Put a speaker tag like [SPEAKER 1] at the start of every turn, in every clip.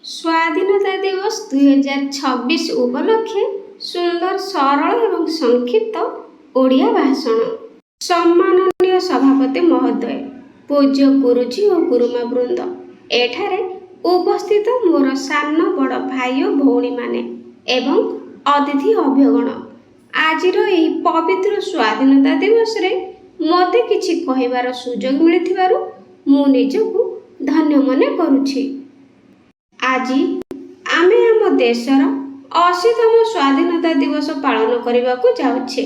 [SPEAKER 1] ସ୍ୱାଧୀନତା ଦିବସ 2026 ଉପଲକ୍ଷେ ସୁନ୍ଦର ସରଳ ଏବଂ ସଂକ୍ଷିପ୍ତ ଓଡ଼ିଆ ଭାଷଣ। ସମ୍ମାନନୀୟ ସଭାପତି ମହୋଦୟ, ପୂଜ୍ୟ ଗୁରୁଜୀ ଓ ଗୁରୁମା ବୃନ୍ଦ, ଏଠାରେ ଉପସ୍ଥିତ ମୋର ସାନ ବଡ଼ ଭାଇ ଓ ଭଉଣୀମାନେ ଏବଂ ଅତିଥି ଅଭ୍ୟଗଣ, ଆଜିର ଏହି ପବିତ୍ର ସ୍ୱାଧୀନତା ଦିବସରେ ମୋତେ କିଛି କହିବାର ସୁଯୋଗ ମିଳିଥିବାରୁ ମୁଁ ନିଜକୁ ଧନ୍ୟ ମନେ କରୁଛି। ଆଜି ଆମେ ଆମ ଦେଶର 80ତମ ସ୍ୱାଧୀନତା ଦିବସ ପାଳନ କରିବାକୁ ଯାଉଛେ।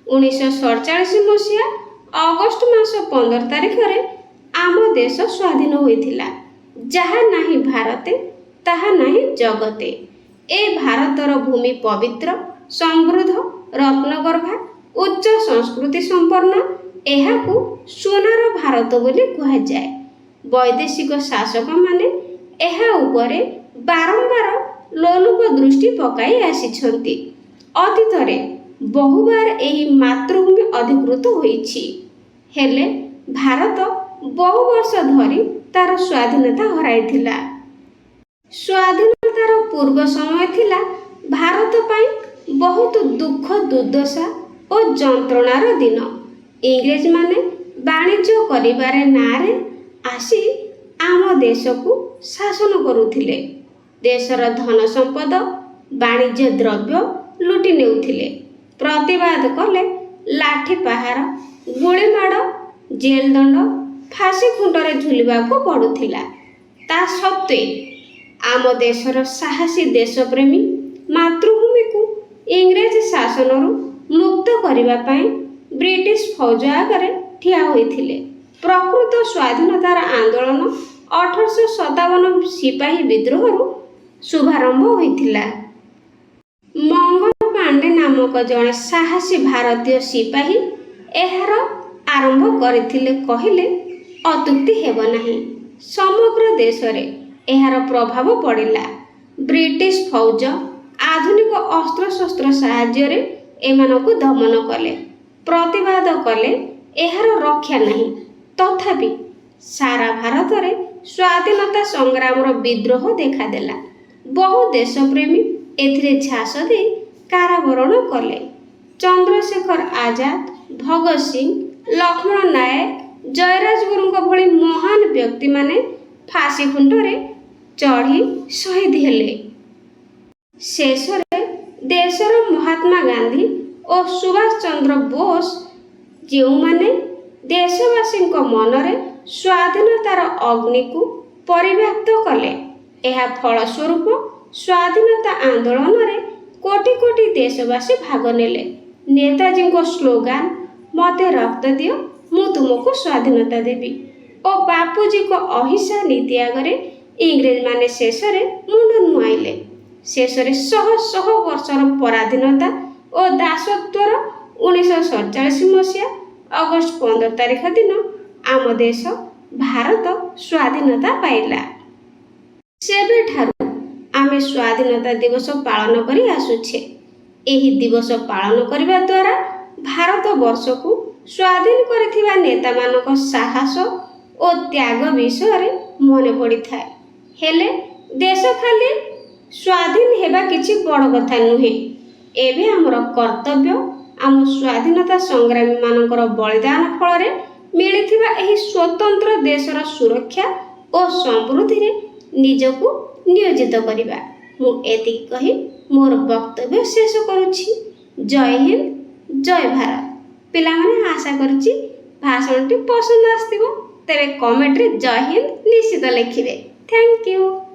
[SPEAKER 1] 1947 ମସିହା ଅଗଷ୍ଟ ମାସ 15 ତାରିଖରେ ଆମ ଦେଶ ସ୍ୱାଧୀନ ହୋଇଥିଲା। ଯାହା ନାହିଁ ଭାରତେ ତାହା ନାହିଁ ଜଗତେ। ଏ ଭାରତର ଭୂମି ପବିତ୍ର, ସମୃଦ୍ଧ, ରତ୍ନଗର୍ଭା, ଉଚ୍ଚ ସଂସ୍କୃତି ସମ୍ପନ୍ନ। ଏହାକୁ ସୁନାର ଭାରତ ବୋଲି କୁହାଯାଏ। ବୈଦେଶିକ ଶାସକମାନେ ଏହା ଉପରେ ବାରମ୍ବାର ଲୋଲୁପ ଦୃଷ୍ଟି ପକାଇ ଆସିଛନ୍ତି। ଅତୀତରେ ବହୁବାର ଏହି ମାତୃଭୂମି ଅଧିକୃତ ହୋଇଛି, ହେଲେ ଭାରତ ବହୁ ବର୍ଷ ଧରି ତାର ସ୍ୱାଧୀନତା ହରାଇଥିଲା। ସ୍ୱାଧୀନତାର ପୂର୍ବ ସମୟ ଥିଲା ଭାରତ ପାଇଁ ବହୁତ ଦୁଃଖ, ଦୁର୍ଦ୍ଦଶା ଓ ଯନ୍ତ୍ରଣାର ଦିନ। ଇଂରେଜମାନେ ବାଣିଜ୍ୟ କରିବାରେ ନାଁରେ ଆସି ଆମ ଦେଶକୁ ଶାସନ କରୁଥିଲେ। ଦେଶର ଧନ ସମ୍ପଦ, ବାଣିଜ୍ୟ ଦ୍ରବ୍ୟ ଲୁଟି ନେଉଥିଲେ। ପ୍ରତିବାଦ କଲେ ଲାଠି ପ୍ରହାର, ଗୁଳିମାଡ଼, ଜେଲ ଦଣ୍ଡ, ଫାଶୀ ଖୁଣ୍ଟରେ ଝୁଲିବାକୁ ପଡୁଥିଲା। ତା ସତ୍ତ୍ୱେ ଆମ ଦେଶର ସାହସୀ ଦେଶପ୍ରେମୀ ମାତୃଭୂମିକୁ ଇଂରେଜ ଶାସନରୁ ମୁକ୍ତ କରିବା ପାଇଁ ବ୍ରିଟିଶ ଫୌଜ ଆଗରେ ଠିଆ ହୋଇଥିଲେ। ପ୍ରକୃତ ସ୍ୱାଧୀନତାର ଆନ୍ଦୋଳନ 1857 ସିପାହୀ ବିଦ୍ରୋହରୁ ଶୁଭାରମ୍ଭ ହୋଇଥିଲା। ମଙ୍ଗଲ ପାଣ୍ଡେ ନାମକ ଜଣେ ସାହସୀ ଭାରତୀୟ ସିପାହୀ ଏହାର ଆରମ୍ଭ କରିଥିଲେ କହିଲେ ଅତ୍ୟୁକ୍ତି ହେବ ନାହିଁ। ସମଗ୍ର ଦେଶରେ ଏହାର ପ୍ରଭାବ ପଡ଼ିଲା। ବ୍ରିଟିଶ ଫୌଜ ଆଧୁନିକ ଅସ୍ତ୍ରଶସ୍ତ୍ର ସାହାଯ୍ୟରେ ଏମାନଙ୍କୁ ଦମନ କଲେ। ପ୍ରତିବାଦ କଲେ ଏହାର ରକ୍ଷା ନାହିଁ। ତଥାପି ସାରା ଭାରତରେ ସ୍ୱାଧୀନତା ସଂଗ୍ରାମର ବିଦ୍ରୋହ ଦେଖାଦେଲା। ବହୁ ଦେଶପ୍ରେମୀ ଏଥିରେ ଝାସ ଦେଇ କାରାବରଣ କଲେ। ଚନ୍ଦ୍ରଶେଖର ଆଜାଦ, ଭଗତ ସିଂ, ଲକ୍ଷ୍ମଣ ନାୟକ, ଜୟରାଜଗୁରୁଙ୍କ ଭଳି ମହାନ ବ୍ୟକ୍ତିମାନେ ଫାଶୀ ଖୁଣ୍ଟରେ ଚଢ଼ି ଶହୀଦ ହେଲେ। ଶେଷରେ ଦେଶର ମହାତ୍ମା ଗାନ୍ଧୀ ଓ ସୁଭାଷ ଚନ୍ଦ୍ର ବୋଷ, ଯେଉଁମାନେ ଦେଶବାସୀଙ୍କ ମନରେ ସ୍ୱାଧୀନତାର ଅଗ୍ନିକୁ ପରିବ୍ୟାପ୍ତ କଲେ। ଏହା ଫଳସ୍ୱରୂପ ସ୍ୱାଧୀନତା ଆନ୍ଦୋଳନରେ କୋଟି କୋଟି ଦେଶବାସୀ ଭାଗ ନେଲେ। ନେତାଜୀଙ୍କ ସ୍ଲୋଗାନ "ମୋତେ ରକ୍ତ ଦିଅ, ମୁଁ ତୁମକୁ ସ୍ୱାଧୀନତା ଦେବି" ଓ ବାପୁଜୀଙ୍କ ଅହିଂସା ନୀତି ଆଗରେ ଇଂରେଜମାନେ ଶେଷରେ ମୁଣ୍ଡ ନୁଆଁଇଲେ। ଶେଷରେ ଶହ ଶହ ବର୍ଷର ପରାଧୀନତା ଓ ଦାସତ୍ୱର 1947 ମସିହା ଅଗଷ୍ଟ 15 ତାରିଖ ଦିନ ଆମ ଦେଶ ଭାରତ ସ୍ୱାଧୀନତା ପାଇଲା। ସେବେଠାରୁ ଆମେ ସ୍ୱାଧୀନତା ଦିବସ ପାଳନ କରି ଆସୁଛେ। ଏହି ଦିବସ ପାଳନ କରିବା ଦ୍ୱାରା ଭାରତବର୍ଷକୁ ସ୍ୱାଧୀନ କରିଥିବା ନେତାମାନଙ୍କ ସାହସ ଓ ତ୍ୟାଗ ବିଷୟରେ ମନେ ପଡ଼ିଥାଏ। ହେଲେ ଦେଶ ଖାଲି ସ୍ୱାଧୀନ ହେବା କିଛି ବଡ଼ କଥା ନୁହେଁ। ଏବେ ଆମର କର୍ତ୍ତବ୍ୟ ଆମ ସ୍ୱାଧୀନତା ସଂଗ୍ରାମୀମାନଙ୍କର ବଳିଦାନ ଫଳରେ ମିଳିଥିବା ଏହି ସ୍ୱତନ୍ତ୍ର ଦେଶର ସୁରକ୍ଷା ଓ ସମୃଦ୍ଧିରେ ନିଜକୁ ନିୟୋଜିତ କରିବା। ମୁଁ ଏତିକି କହି ମୋର ବକ୍ତବ୍ୟ ଶେଷ କରୁଛି। ଜୟ ହିନ୍ଦ, ଜୟ ଭାରତ। ପିଲାମାନେ, ଆଶା କରୁଛି ଭାଷଣଟି ପସନ୍ଦ ଆସିଥିବ। ତେବେ କମେଣ୍ଟରେ ଜୟ ହିନ୍ଦ ନିଶ୍ଚିତ ଲେଖିବେ। Thank you.